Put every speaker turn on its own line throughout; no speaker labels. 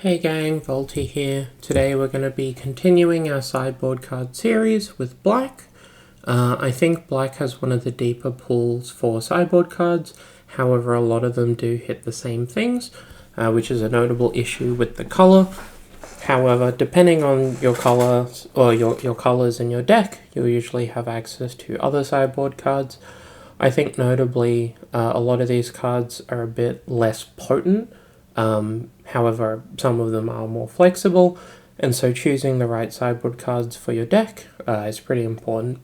Hey gang, Voltie here. Today we're going to be continuing our sideboard card series with black. I think black has one of the deeper pools for sideboard cards, however a lot of them do hit the same things, which is a notable issue with the color. However, depending on your colors or your colors in your deck, you'll usually have access to other sideboard cards. I think notably a lot of these cards are a bit less potent. However, some of them are more flexible, and so choosing the right sideboard cards for your deck is pretty important.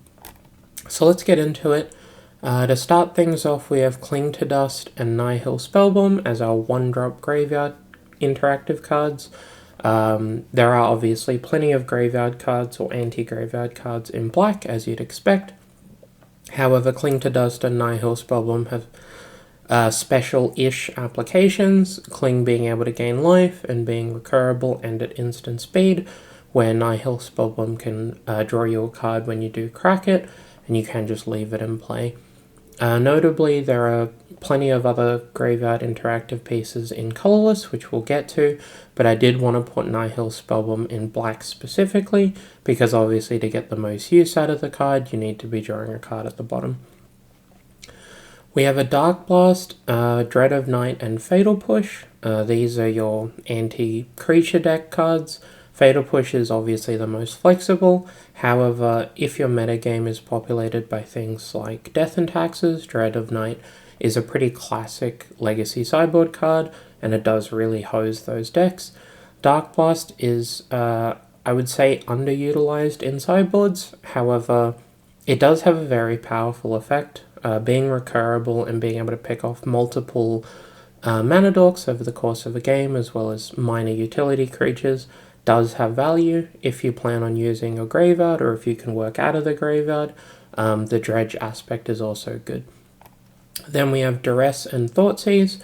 So let's get into it. To start things off, we have Cling to Dust and Nihil Spellbomb as our 1-drop graveyard interactive cards. There are obviously plenty of graveyard cards or anti-graveyard cards in black, as you'd expect. However, Cling to Dust and Nihil Spellbomb have special-ish applications, Cling being able to gain life and being recurable and at instant speed, where Nihil Spellbomb can draw you a card when you do crack it, and you can just leave it in play. Notably, there are plenty of other graveyard interactive pieces in colorless, which we'll get to, but I did want to put Nihil Spellbomb in black specifically, because obviously to get the most use out of the card, you need to be drawing a card at the bottom. We have a Dark Blast, Dread of Night, and Fatal Push. These are your anti-creature deck cards. Fatal Push is obviously the most flexible. However, if your metagame is populated by things like Death and Taxes, Dread of Night is a pretty classic legacy sideboard card, and it does really hose those decks. Dark Blast is, I would say, underutilized in sideboards. However, it does have a very powerful effect. Being recurable and being able to pick off multiple mana dorks over the course of a game, as well as minor utility creatures, does have value if you plan on using a graveyard or if you can work out of the graveyard. The dredge aspect is also good. Then we have Duress and Thoughtseize.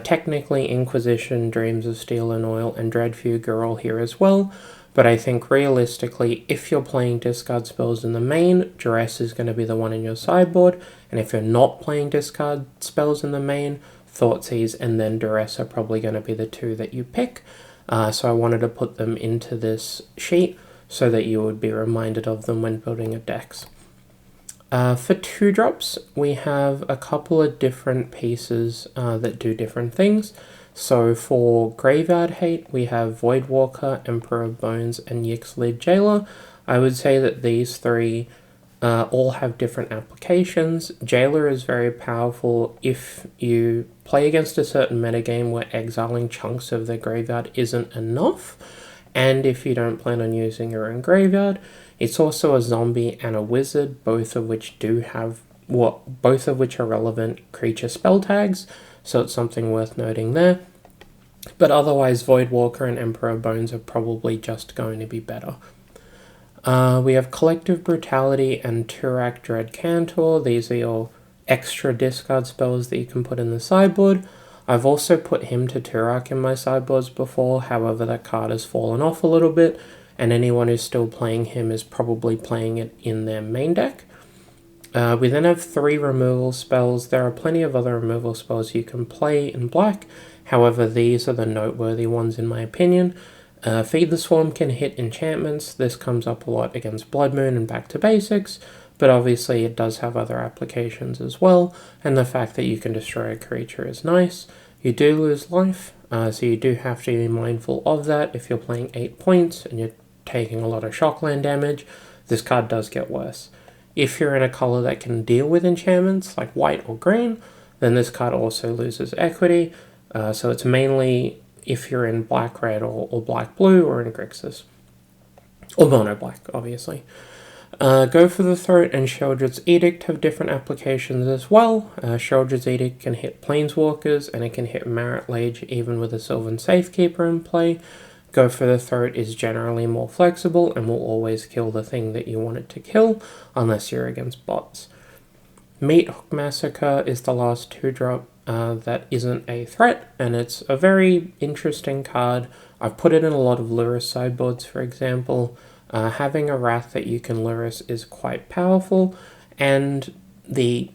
Technically, Inquisition, Dreams of Steel and Oil, and Dreadfugue are all here as well. But I think realistically, if you're playing discard spells in the main, Duress is going to be the one in your sideboard. And if you're not playing discard spells in the main, Thoughtseize and then Duress are probably going to be the two that you pick. So I wanted to put them into this sheet so that you would be reminded of them when building your decks. For 2-drops, we have a couple of different pieces that do different things. So for Graveyard Hate, we have Voidwalker, Emperor of Bones, and Yix-Lid Jailer. I would say that these three all have different applications. Jailer is very powerful if you play against a certain metagame where exiling chunks of their graveyard isn't enough, and if you don't plan on using your own graveyard. It's also a zombie and a wizard, both of which are relevant creature spell tags, so it's something worth noting there. But otherwise, Voidwalker and Emperor of Bones are probably just going to be better. We have Collective Brutality and Turak Dread Cantor. These are your extra discard spells that you can put in the sideboard. I've also put him to Turak in my sideboards before, however that card has fallen off a little bit, and anyone who's still playing him is probably playing it in their main deck. We then have 3 removal spells. There are plenty of other removal spells you can play in black, however these are the noteworthy ones in my opinion. Feed the Swarm can hit enchantments. This comes up a lot against Blood Moon and Back to Basics, but obviously it does have other applications as well, and the fact that you can destroy a creature is nice. You do lose life, so you do have to be mindful of that. If you're playing 8 points and you're taking a lot of shockland damage, this card does get worse. If you're in a color that can deal with enchantments, like white or green, then this card also loses equity, so it's mainly if you're in black-red or black-blue or in Grixis. Or mono-black, obviously. Go for the Throat and Sheoldred's Edict have different applications as well. Sheoldred's Edict can hit Planeswalkers, and it can hit Marit Lage even with a Sylvan Safekeeper in play. Go for the Throat is generally more flexible and will always kill the thing that you want it to kill, unless you're against bots. Meat Hook Massacre is the last 2-drop that isn't a threat, and it's a very interesting card. I've put it in a lot of Lurrus sideboards, for example. Having a Wrath that you can Lurrus is quite powerful, and the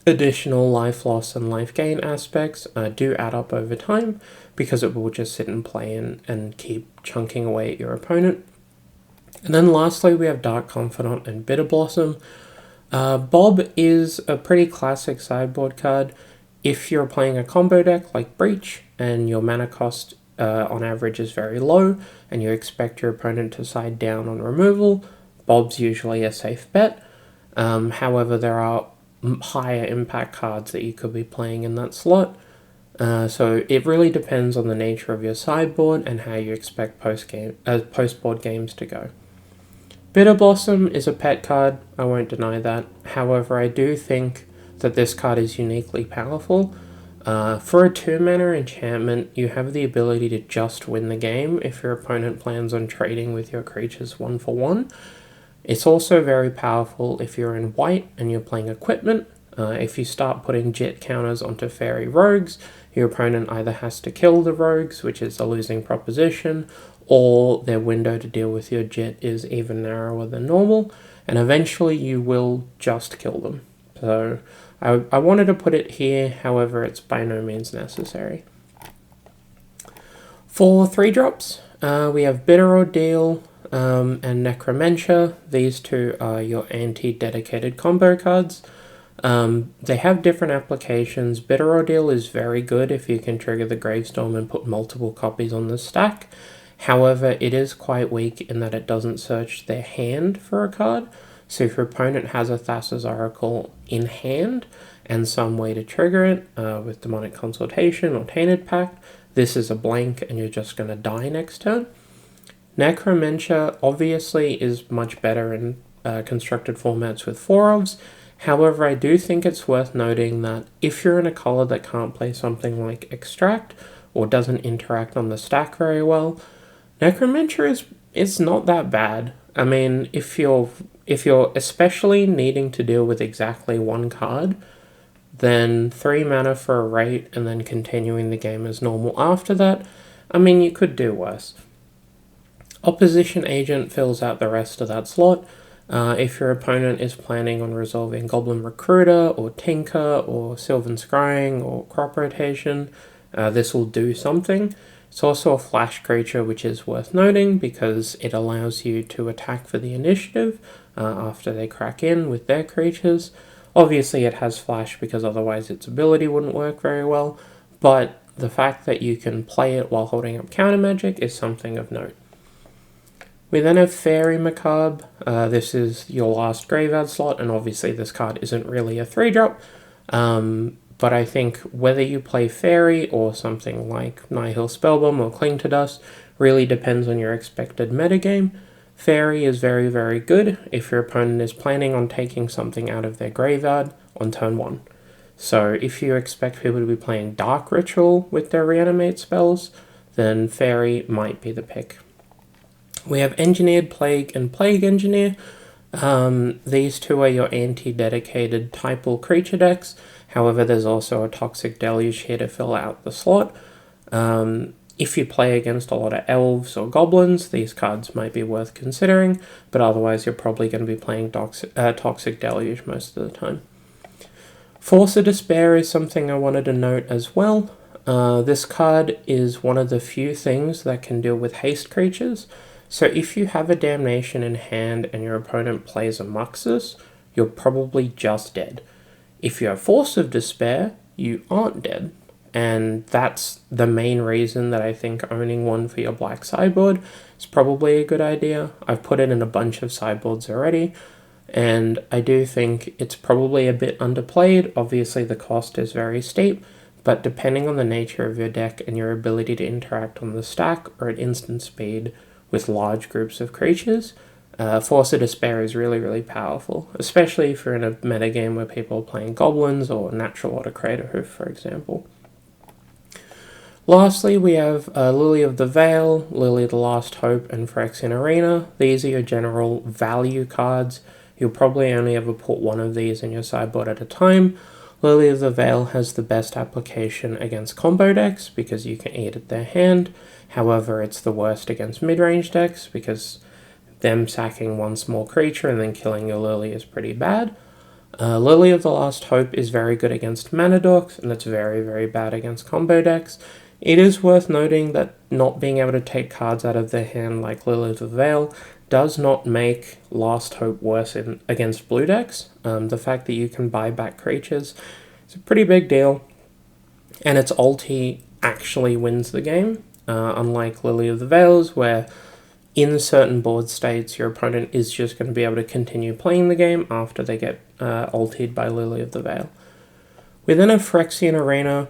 additional life loss and life gain aspects do add up over time, because it will just sit and play and keep chunking away at your opponent. And then lastly, we have Dark Confidant and Bitter Blossom. Bob is a pretty classic sideboard card. If you're playing a combo deck like Breach and your mana cost on average is very low and you expect your opponent to side down on removal, Bob's usually a safe bet. However, there are higher impact cards that you could be playing in that slot. So it really depends on the nature of your sideboard and how you expect post-board games to go. Bitter Blossom is a pet card, I won't deny that. However, I do think that this card is uniquely powerful. For a 2-mana enchantment, you have the ability to just win the game if your opponent plans on trading with your creatures 1-for-1. It's also very powerful if you're in white and you're playing equipment. If you start putting jet counters onto fairy rogues, your opponent either has to kill the rogues, which is a losing proposition, or their window to deal with your jet is even narrower than normal, and eventually you will just kill them. So I wanted to put it here, however it's by no means necessary. For 3-drops, we have Bitter Ordeal and Necromentia. These two are your anti-dedicated combo cards. They have different applications. Bitter Ordeal is very good if you can trigger the Gravestorm and put multiple copies on the stack. However, it is quite weak in that it doesn't search their hand for a card. So if your opponent has a Thassa's Oracle in hand and some way to trigger it with Demonic Consultation or Tainted Pact, this is a blank and you're just going to die next turn. Necromentia obviously is much better in constructed formats with 4-ofs. However, I do think it's worth noting that if you're in a color that can't play something like Extract or doesn't interact on the stack very well, Necromentia is not that bad. I mean, if you're especially needing to deal with exactly one card, then 3 mana for a rate and then continuing the game as normal after that, I mean, you could do worse. Opposition Agent fills out the rest of that slot. If your opponent is planning on resolving Goblin Recruiter or Tinker or Sylvan Scrying or Crop Rotation, this will do something. It's also a flash creature, which is worth noting because it allows you to attack for the initiative after they crack in with their creatures. Obviously it has flash because otherwise its ability wouldn't work very well, but the fact that you can play it while holding up counter magic is something of note. We then have Fairy Macabre. This is your last graveyard slot, and obviously this card isn't really a 3-drop, but I think whether you play Fairy or something like Nihil Spellbomb or Cling to Dust really depends on your expected metagame. Fairy is very, very good if your opponent is planning on taking something out of their graveyard on turn 1. So if you expect people to be playing Dark Ritual with their Reanimate spells, then Fairy might be the pick. We have Engineered Plague and Plague Engineer. These two are your anti-dedicated typal creature decks. However, there's also a Toxic Deluge here to fill out the slot. If you play against a lot of elves or goblins, these cards might be worth considering, but otherwise you're probably going to be playing Toxic Deluge most of the time. Force of Despair is something I wanted to note as well. This card is one of the few things that can deal with haste creatures. So if you have a Damnation in hand and your opponent plays a Muxus, you're probably just dead. If you have Force of Despair, you aren't dead. And that's the main reason that I think owning one for your black sideboard is probably a good idea. I've put it in a bunch of sideboards already, and I do think it's probably a bit underplayed. Obviously the cost is very steep, but depending on the nature of your deck and your ability to interact on the stack or at instant speed with large groups of creatures, Force of Despair is really, really powerful, especially if you're in a metagame where people are playing goblins or Natural Order Craterhoof, for example. Lastly, we have Lily of the Veil, Lily of the Last Hope, and Phyrexian Arena. These are your general value cards. You'll probably only ever put one of these in your sideboard at a time. Lily of the Veil has the best application against combo decks because you can eat at their hand. However, it's the worst against mid-range decks because them sacking one small creature and then killing your Lily is pretty bad. Lily of the Last Hope is very good against mana dorks, and it's very, very bad against combo decks. It is worth noting that not being able to take cards out of their hand like Lily of the Veil does not make Last Hope worse against blue decks. The fact that you can buy back creatures is a pretty big deal, and its ulti actually wins the game, unlike Lily of the Veils, where in certain board states your opponent is just going to be able to continue playing the game after they get ultied by Lily of the Veil. We then have Phyrexian Arena.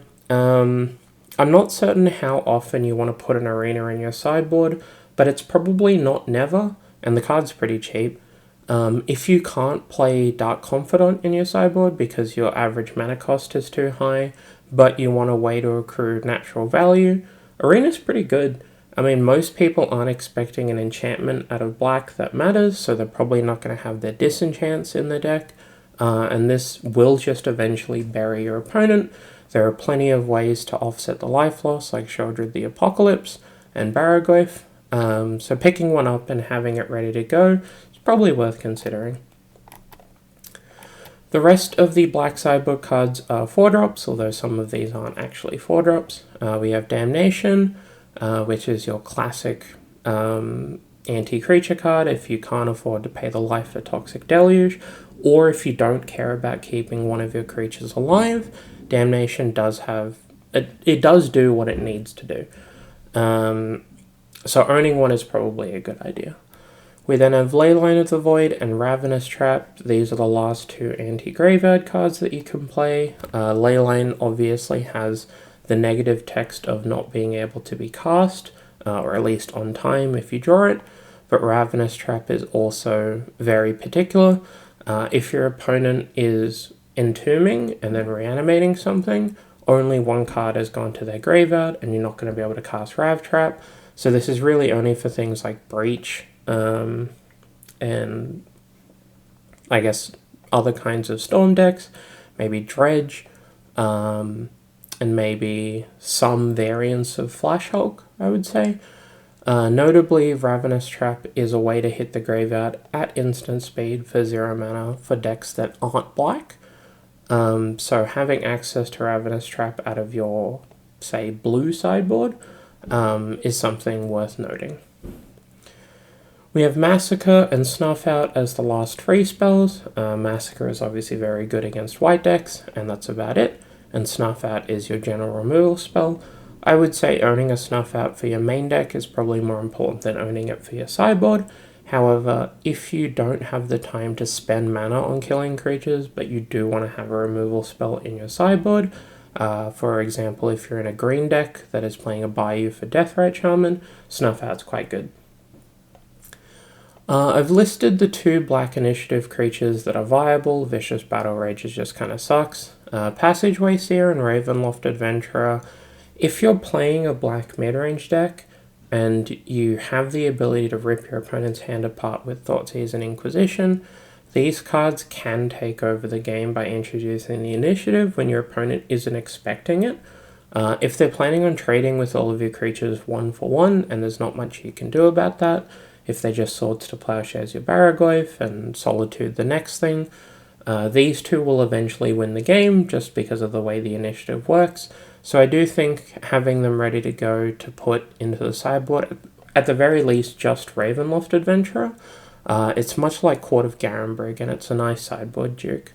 I'm not certain how often you want to put an arena in your sideboard, but it's probably not never, and the card's pretty cheap. If you can't play Dark Confidant in your sideboard because your average mana cost is too high, but you want a way to accrue natural value, Arena's pretty good. I mean, most people aren't expecting an enchantment out of black that matters, so they're probably not going to have their disenchants in their deck, and this will just eventually bury your opponent. There are plenty of ways to offset the life loss, like Sheoldred the Apocalypse and Baraglyph, so picking one up and having it ready to go is probably worth considering. The rest of the black sideboard cards are 4-drops, although some of these aren't actually 4-drops. We have Damnation, which is your classic anti-creature card if you can't afford to pay the life for Toxic Deluge, or if you don't care about keeping one of your creatures alive. Damnation does have, it does do what it needs to do. So owning one is probably a good idea. We then have Leyline of the Void and Ravenous Trap. These are the last two anti-graveyard cards that you can play. Leyline obviously has the negative text of not being able to be cast, or at least on time if you draw it, but Ravenous Trap is also very particular. If your opponent is entombing and then reanimating something, only one card has gone to their graveyard and you're not going to be able to cast Rav Trap. So this is really only for things like Breach, and I guess other kinds of Storm decks, maybe Dredge, and maybe some variants of Flash Hulk, I would say. Notably, Ravenous Trap is a way to hit the graveyard at instant speed for 0 mana for decks that aren't black. So having access to Ravenous Trap out of your, say, blue sideboard is something worth noting. We have Massacre and Snuff Out as the last free spells. Massacre is obviously very good against white decks, and that's about it. And Snuff Out is your general removal spell. I would say owning a Snuff Out for your main deck is probably more important than owning it for your sideboard. However, if you don't have the time to spend mana on killing creatures, but you do want to have a removal spell in your sideboard, for example, if you're in a green deck that is playing a Bayou for Deathrite Shaman, Snuff Out's quite good. I've listed the 2 black initiative creatures that are viable. Vicious Battle Rage just kind of sucks. Passageway Seer and Ravenloft Adventurer. If you're playing a black mid-range deck and you have the ability to rip your opponent's hand apart with Thoughtseize and Inquisition, these cards can take over the game by introducing the initiative when your opponent isn't expecting it. If they're planning on trading with all of your creatures 1-for-1 and there's not much you can do about that, if they just Swords to Plowshares your Baraglyph and Solitude the next thing, these 2 will eventually win the game just because of the way the initiative works. So I do think having them ready to go to put into the sideboard, at the very least just Ravenloft Adventurer, it's much like Court of Garenbrig and it's a nice sideboard duke.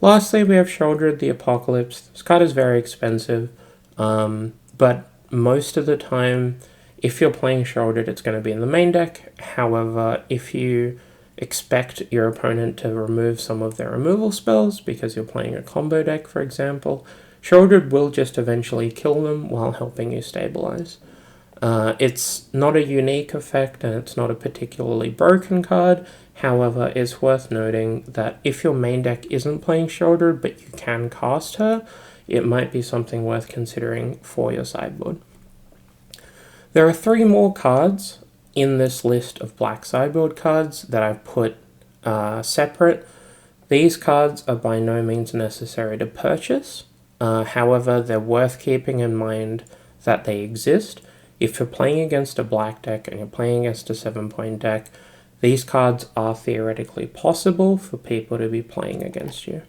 Lastly, we have Sheoldred the Apocalypse. This card is very expensive, but most of the time, if you're playing Sheoldred, it's going to be in the main deck. However, if you expect your opponent to remove some of their removal spells because you're playing a combo deck, for example, Sheoldred will just eventually kill them while helping you stabilize. It's not a unique effect and it's not a particularly broken card. However, it's worth noting that if your main deck isn't playing Sheoldred but you can cast her, it might be something worth considering for your sideboard. There are 3 more cards in this list of black sideboard cards that I've put separate. These cards are by no means necessary to purchase. However, they're worth keeping in mind that they exist. If you're playing against a black deck and you're playing against a 7-point deck, these cards are theoretically possible for people to be playing against you.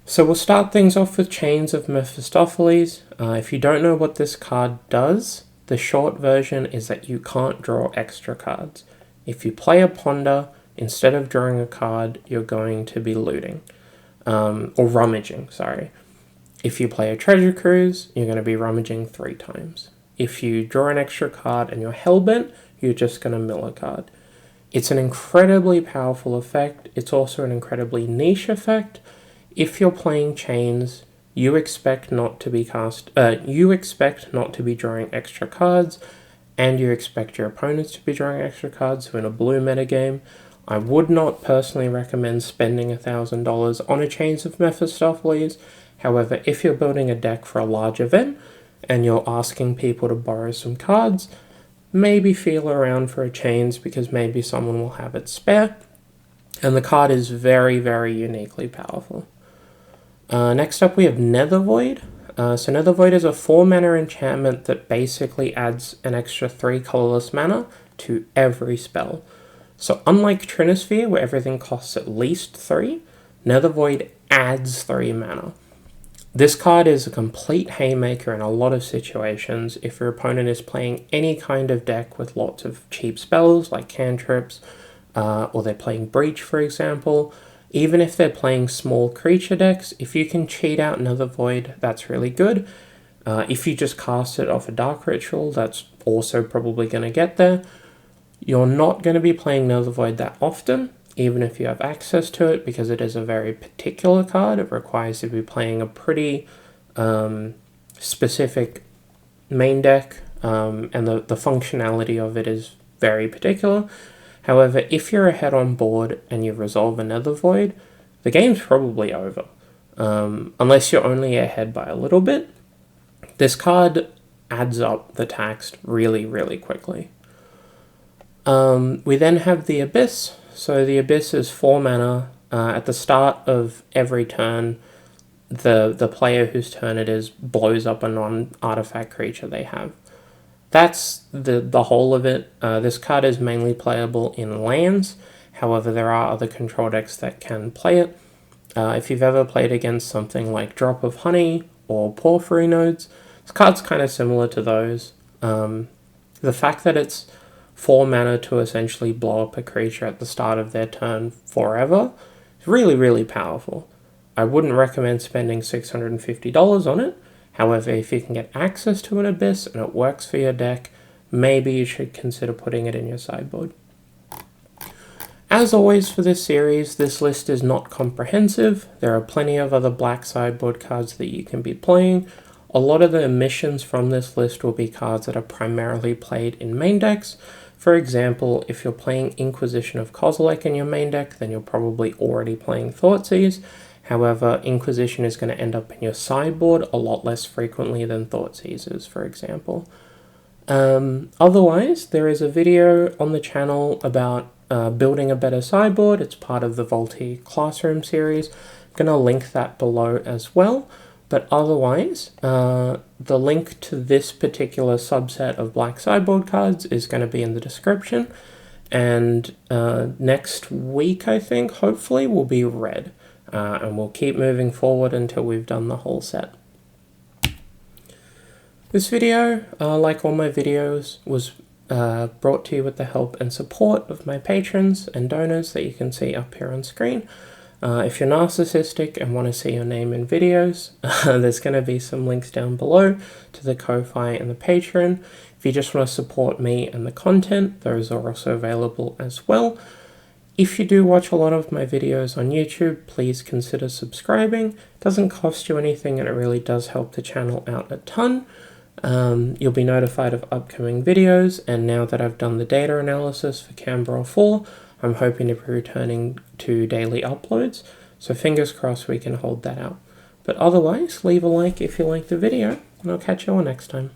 So we'll start things off with Chains of Mephistopheles. If you don't know what this card does, the short version is that you can't draw extra cards. If you play a Ponder, instead of drawing a card, you're going to be looting. Or rummaging, sorry. If you play a Treasure Cruise, you're going to be rummaging 3 times. If you draw an extra card and you're hellbent, you're just going to mill a card. It's an incredibly powerful effect. It's also an incredibly niche effect. If you're playing Chains, you expect not to be drawing extra cards, and you expect your opponents to be drawing extra cards. So in a blue metagame, I would not personally recommend spending $1,000 on a Chains of Mephistopheles. However, if you're building a deck for a large event and you're asking people to borrow some cards, maybe feel around for a Chains because maybe someone will have it spare. And the card is very, very uniquely powerful. Next up we have Nether Void. So Nether Void is a 4-mana enchantment that basically adds an extra 3 colorless mana to every spell. So unlike Trinisphere, where everything costs at least 3, Nether Void adds 3 mana. This card is a complete haymaker in a lot of situations. If your opponent is playing any kind of deck with lots of cheap spells like cantrips, or they're playing Breach, for example, even if they're playing small creature decks, if you can cheat out Nether Void, that's really good. If you just cast it off a Dark Ritual, that's also probably going to get there. You're not going to be playing Nether Void that often, even if you have access to it, because it is a very particular card. It requires you to be playing a pretty specific main deck, and the functionality of it is very particular. However, if you're ahead on board and you resolve a Nether Void, the game's probably over. Unless you're only ahead by a little bit. This card adds up the tax really, really quickly. We then have the Abyss. So the Abyss is 4 mana. At the start of every turn, the player whose turn it is blows up a non-artifact creature they have. That's the whole of it. This card is mainly playable in lands. However, there are other control decks that can play it. If you've ever played against something like Drop of Honey or Porphyry Nodes, this card's kind of similar to those. The fact that it's 4 mana to essentially blow up a creature at the start of their turn forever is really, really powerful. I wouldn't recommend spending $650 on it. However, if you can get access to an Abyss and it works for your deck, maybe you should consider putting it in your sideboard. As always for this series, this list is not comprehensive. There are plenty of other black sideboard cards that you can be playing. A lot of the omissions from this list will be cards that are primarily played in main decks. For example, if you're playing Inquisition of Kozilek in your main deck, then you're probably already playing Thoughtseize. However, Inquisition is going to end up in your sideboard a lot less frequently than Thoughtseize is, for example. Otherwise, there is a video on the channel about building a better sideboard. It's part of the Voltie Classroom series. I'm going to link that below as well. But otherwise, the link to this particular subset of black sideboard cards is going to be in the description. And next week, I think, hopefully, will be red. And we'll keep moving forward until we've done the whole set. This video, like all my videos, was brought to you with the help and support of my patrons and donors that you can see up here on screen. If you're narcissistic and want to see your name in videos, there's going to be some links down below to the Ko-Fi and the Patreon. If you just want to support me and the content, those are also available as well. If you do watch a lot of my videos on YouTube, please consider subscribing. It doesn't cost you anything and it really does help the channel out a ton. You'll be notified of upcoming videos, and now that I've done the data analysis for Canberra 4, I'm hoping to be returning to daily uploads, so fingers crossed we can hold that out. But otherwise, leave a like if you liked the video, and I'll catch you all next time.